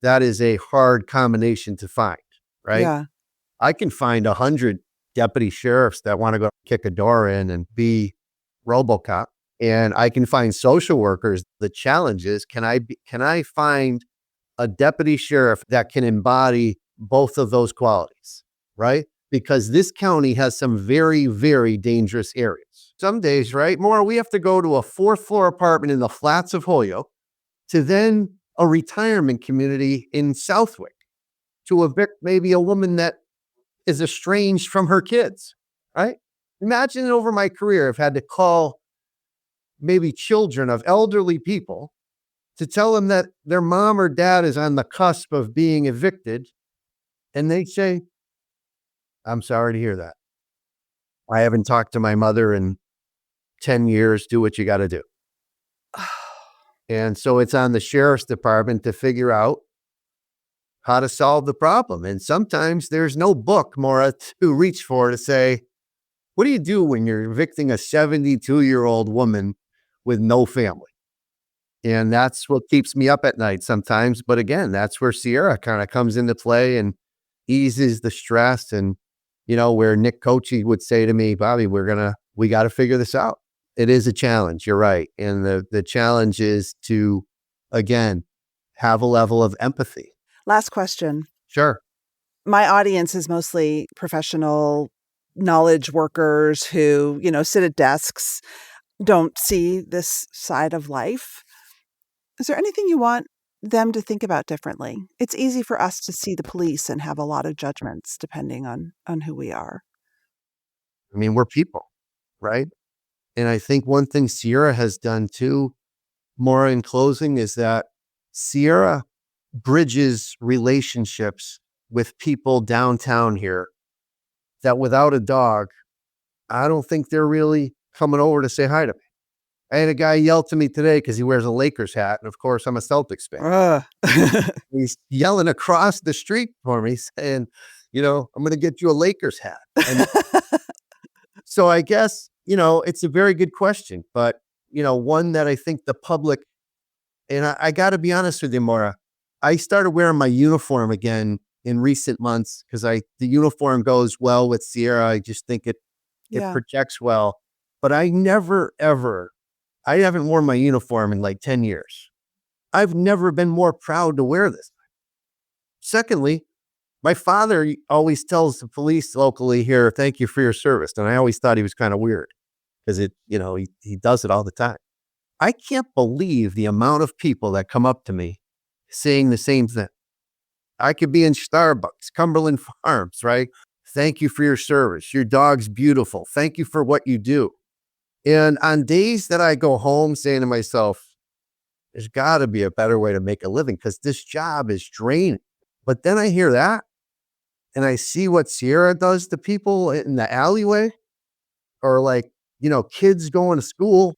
That is a hard combination to find, right? Yeah. I can find 100 deputy sheriffs that want to go kick a door in and be RoboCop. And I can find social workers. The challenge is, can I find a deputy sheriff that can embody both of those qualities, right? Because this county has some very, very dangerous areas. Some days, right, Morra, we have to go to a 4th floor apartment in the flats of Holyoke to then a retirement community in Southwick to evict maybe a woman that is estranged from her kids, right? Imagine over my career, I've had to call maybe children of elderly people to tell them that their mom or dad is on the cusp of being evicted. And they say, I'm sorry to hear that. I haven't talked to my mother in 10 years. Do what you got to do. And so it's on the sheriff's department to figure out how to solve the problem. And sometimes there's no book, Morra, to reach for to say, what do you do when you're evicting a 72-year-old woman with no family? And that's what keeps me up at night sometimes. But again, that's where Sierra kind of comes into play and eases the stress. And, you know, where Nick Coachy would say to me, Bobby, we got to figure this out. It is a challenge. You're right. And the challenge is to, again, have a level of empathy. Last question. Sure. My audience is mostly professional knowledge workers who, sit at desks, don't see this side of life. Is there anything you want them to think about differently? It's easy for us to see the police and have a lot of judgments depending on who we are. I mean, we're people, right? And I think one thing Sierra has done too, Morra, in closing, is that Sierra bridges relationships with people downtown here that without a dog, I don't think they're really coming over to say hi to me. I had a guy yell to me today because he wears a Lakers hat. And of course, I'm a Celtics fan. He's yelling across the street for me saying, I'm going to get you a Lakers hat. And so I guess, it's a very good question. But, one that I think the public, and I got to be honest with you, Morra, I started wearing my uniform again in recent months because the uniform goes well with Sierra. I just think it projects well. But I haven't worn my uniform in like 10 years. I've never been more proud to wear this. Secondly, my father always tells the police locally here, thank you for your service. And I always thought he was kind of weird because he does it all the time. I can't believe the amount of people that come up to me saying the same thing. I could be in Starbucks, Cumberland Farms, right? Thank you for your service. Your dog's beautiful. Thank you for what you do. And on days that I go home saying to myself, there's got to be a better way to make a living because this job is draining. But then I hear that and I see what Sierra does to people in the alleyway or kids going to school.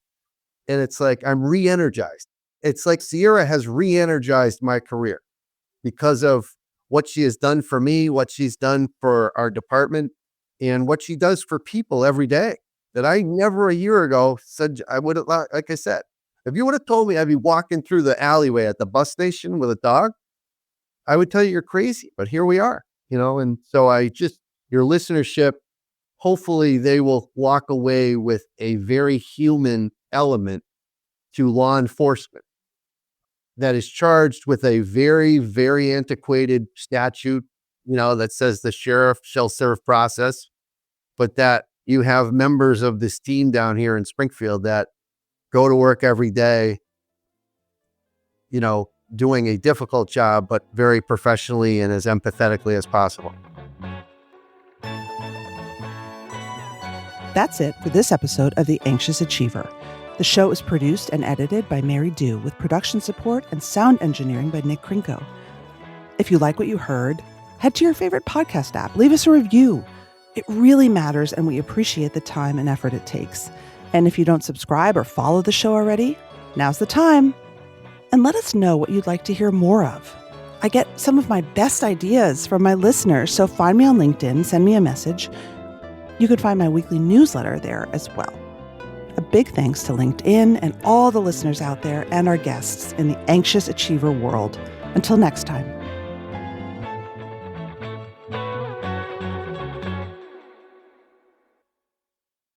And it's like, I'm re-energized. It's like Sierra has re-energized my career because of what she has done for me, what she's done for our department, and what she does for people every day. That I never a year ago said I would have, like I said, if you would have told me I'd be walking through the alleyway at the bus station with a dog, I would tell you you're crazy. But here we are, and so your listenership, hopefully they will walk away with a very human element to law enforcement that is charged with a very, very antiquated statute, that says the sheriff shall serve process, but that you have members of this team down here in Springfield that go to work every day, doing a difficult job, but very professionally and as empathetically as possible. That's it for this episode of The Anxious Achiever. The show is produced and edited by Mary Dew with production support and sound engineering by Nick Krinko. If you like what you heard, head to your favorite podcast app. Leave us a review. It really matters, and we appreciate the time and effort it takes. And if you don't subscribe or follow the show already, now's the time. And let us know what you'd like to hear more of. I get some of my best ideas from my listeners, so find me on LinkedIn, send me a message. You can find my weekly newsletter there as well. A big thanks to LinkedIn and all the listeners out there and our guests in the anxious achiever world. Until next time.